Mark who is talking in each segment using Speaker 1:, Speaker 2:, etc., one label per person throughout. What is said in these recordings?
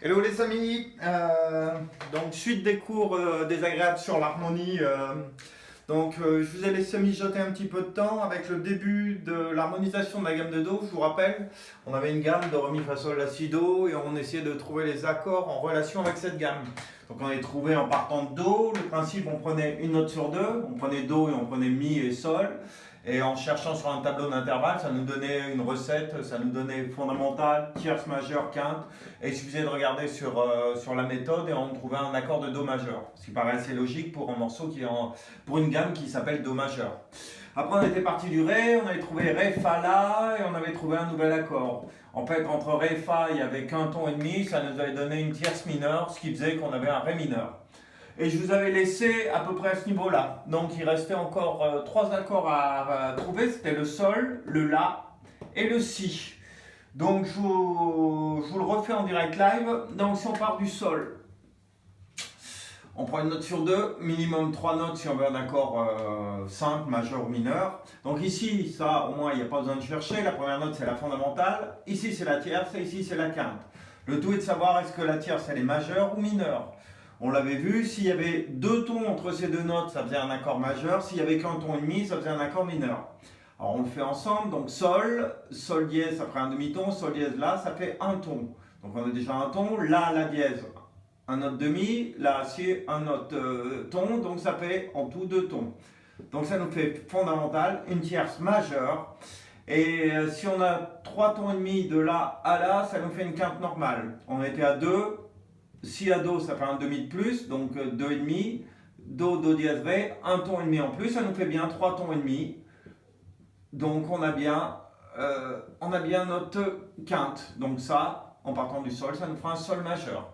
Speaker 1: Hello les amis, donc suite des cours désagréables sur l'harmonie. Je vous ai laissé mijoter un petit peu de temps avec le début de l'harmonisation de la gamme de Do. Je vous rappelle, on avait une gamme de Ré, Mi, Fa, Sol, La, Si, Do et on essayait de trouver les accords en relation avec cette gamme. Donc on les trouvait en partant de Do. Le principe, on prenait une note sur deux, on prenait Do et on prenait Mi et Sol. Et en cherchant sur un tableau d'intervalle, ça nous donnait une recette, ça nous donnait fondamentale, tierce majeure, quinte. Et il suffisait de regarder sur la méthode et on trouvait un accord de Do majeur. Ce qui paraît assez logique pour un morceau pour une gamme qui s'appelle Do majeur. Après on était parti du Ré, on avait trouvé Ré, Fa, La et on avait trouvé un nouvel accord. En fait entre Ré et Fa il n'y avait qu'un ton et demi, ça nous avait donné une tierce mineure, ce qui faisait qu'on avait un Ré mineur. Et je vous avais laissé à peu près à ce niveau-là. Donc il restait encore trois accords à trouver. C'était le Sol, le La et le Si. Donc je vous le refais en direct live. Donc si on part du Sol, on prend une note sur deux, minimum 3 notes si on veut un accord simple, majeur ou mineur. Donc ici, ça au moins il n'y a pas besoin de chercher. La première note c'est la fondamentale. Ici c'est la tierce et ici c'est la quinte. Le tout est de savoir est-ce que la tierce elle est majeure ou mineure. On l'avait vu, s'il y avait deux tons entre ces deux notes, ça faisait un accord majeur. S'il n'y avait qu'un ton et demi, ça faisait un accord mineur. Alors on le fait ensemble, donc Sol, Sol dièse, ça ferait un demi-ton, Sol dièse, La, ça fait un ton. Donc on a déjà un ton, La dièse, un note demi, La, Si, un note ton, donc ça fait en tout deux tons. Donc ça nous fait fondamental, une tierce majeure. Et si on a trois tons et demi de La à La, ça nous fait une quinte normale. On était à 2. Si à Do, ça fait un demi de plus, donc 2,5. Do, Do dièse, Ré, un ton et demi en plus, ça nous fait bien 3 tons et demi. Donc on a bien notre quinte. Donc ça, en partant du Sol, ça nous fera un Sol majeur.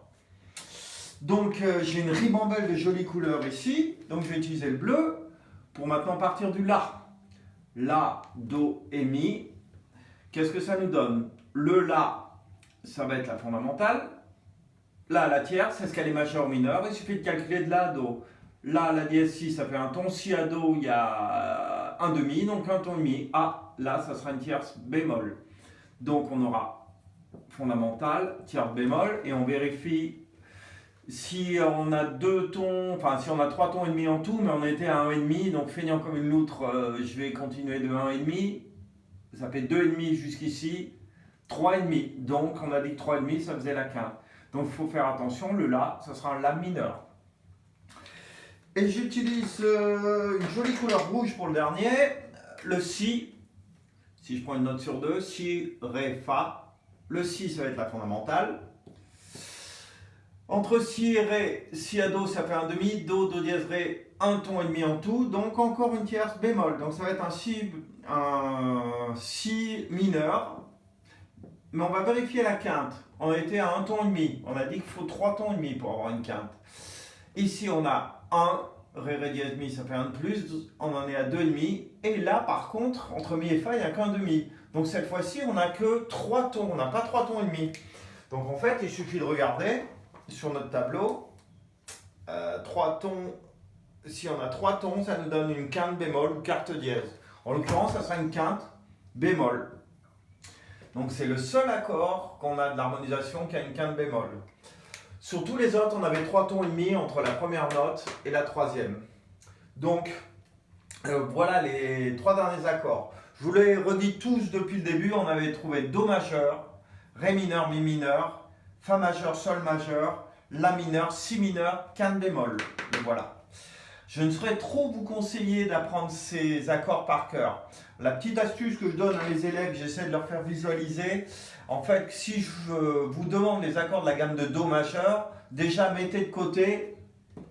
Speaker 1: Donc j'ai une ribambelle de jolies couleurs ici. Donc je vais utiliser le bleu pour maintenant partir du La. La, Do et Mi. Qu'est-ce que ça nous donne? Le La, ça va être la fondamentale. Là, la tierce, est-ce qu'elle est majeure ou mineure? Il suffit de calculer de La à Do. Là, la dièse Si, ça fait un ton. Si à Do, il y a un demi, donc un ton et demi. Ah, là, ça sera une tierce bémol. Donc, on aura fondamentale, tierce bémol, et on vérifie si on a deux tons, enfin, si on a trois tons et demi en tout, mais on était à 1,5, donc feignant comme une loutre, je vais continuer de 1,5. Ça fait 2,5 jusqu'ici, 3,5. Donc, on a dit que 3,5, ça faisait la quinte. Donc il faut faire attention, le La, ça sera un La mineur. Et j'utilise une jolie couleur rouge pour le dernier, le Si. Si je prends une note sur deux, Si, Ré, Fa. Le Si, ça va être la fondamentale. Entre Si et Ré, Si à Do, ça fait un demi, Do, Do dièse, Ré, un ton et demi en tout, donc encore une tierce bémol. Donc ça va être un Si mineur. Mais on va vérifier la quinte. On était à un ton et demi. On a dit qu'il faut 3 tons et demi pour avoir une quinte. Ici, on a 1. Ré, Ré dièse, Mi, ça fait 1 de plus. On en est à 2,5. Et là, par contre, entre Mi et Fa, il n'y a qu'un demi. Donc cette fois-ci, on n'a que 3 tons. On n'a pas 3 tons et demi. Donc en fait, il suffit de regarder sur notre tableau. 3 tons. Si on a 3 tons, ça nous donne une quinte bémol ou quarte dièse. En l'occurrence, ça sera une quinte bémol. Donc c'est le seul accord qu'on a de l'harmonisation qui a une quinte bémol. Sur tous les autres, on avait 3 tons et demi entre la première note et la troisième. Donc voilà les 3 derniers accords. Je vous les redis tous depuis le début. On avait trouvé Do majeur, Ré mineur, Mi mineur, Fa majeur, Sol majeur, La mineur, Si mineur, quinte bémol. Et voilà. Je ne saurais trop vous conseiller d'apprendre ces accords par cœur. La petite astuce que je donne à mes élèves, j'essaie de leur faire visualiser. En fait, si je vous demande les accords de la gamme de Do majeur, déjà mettez de côté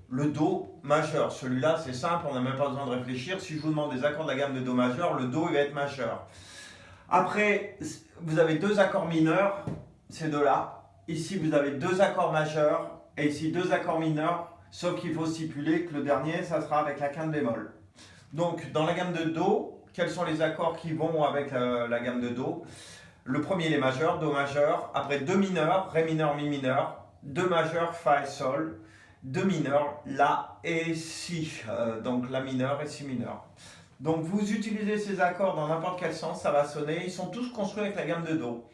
Speaker 1: le Do majeur. Celui-là, c'est simple, on n'a même pas besoin de réfléchir. Si je vous demande des accords de la gamme de Do majeur, le Do il va être majeur. Après, vous avez deux accords mineurs, ces deux-là. Ici, vous avez deux accords majeurs et ici deux accords mineurs. Sauf qu'il faut stipuler que le dernier, ça sera avec la quinte bémol. Donc, dans la gamme de Do, quels sont les accords qui vont avec la gamme de Do? Le premier, il est majeur, Do majeur. Après, deux mineurs, Ré mineur, Mi mineur. Deux majeurs, Fa et Sol. Deux mineurs, La et Si. Donc, La mineur et Si mineur. Donc, vous utilisez ces accords dans n'importe quel sens, ça va sonner. Ils sont tous construits avec la gamme de Do.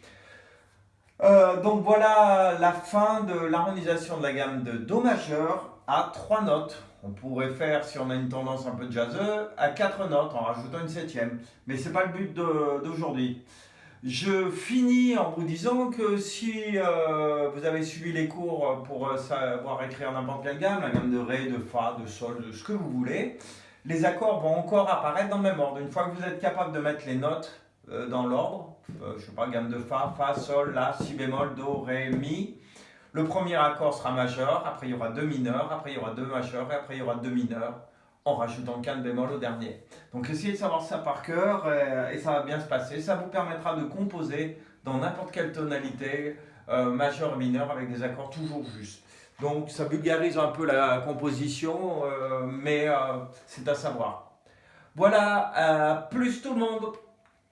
Speaker 1: Donc voilà la fin de l'harmonisation de la gamme de Do majeur à 3 notes. On pourrait faire, si on a une tendance un peu jazzeux, à 4 notes en rajoutant une septième. Mais c'est pas le but d'aujourd'hui. Je finis en vous disant que si vous avez suivi les cours pour savoir écrire n'importe quelle gamme, la gamme de Ré, de Fa, de Sol, de ce que vous voulez, les accords vont encore apparaître dans le même ordre. Une fois que vous êtes capable de mettre les notes dans l'ordre, je sais pas, gamme de Fa, Fa, Sol, La, Si bémol, Do, Ré, Mi, le premier accord sera majeur, après il y aura deux mineurs, après il y aura deux majeurs et après il y aura deux mineurs en rajoutant qu'un bémol au dernier. Donc essayez de savoir ça par cœur et ça va bien se passer. Ça vous permettra de composer dans n'importe quelle tonalité, majeure et mineure, avec des accords toujours justes. Donc ça vulgarise un peu la composition, mais c'est à savoir. Voilà, plus tout le monde.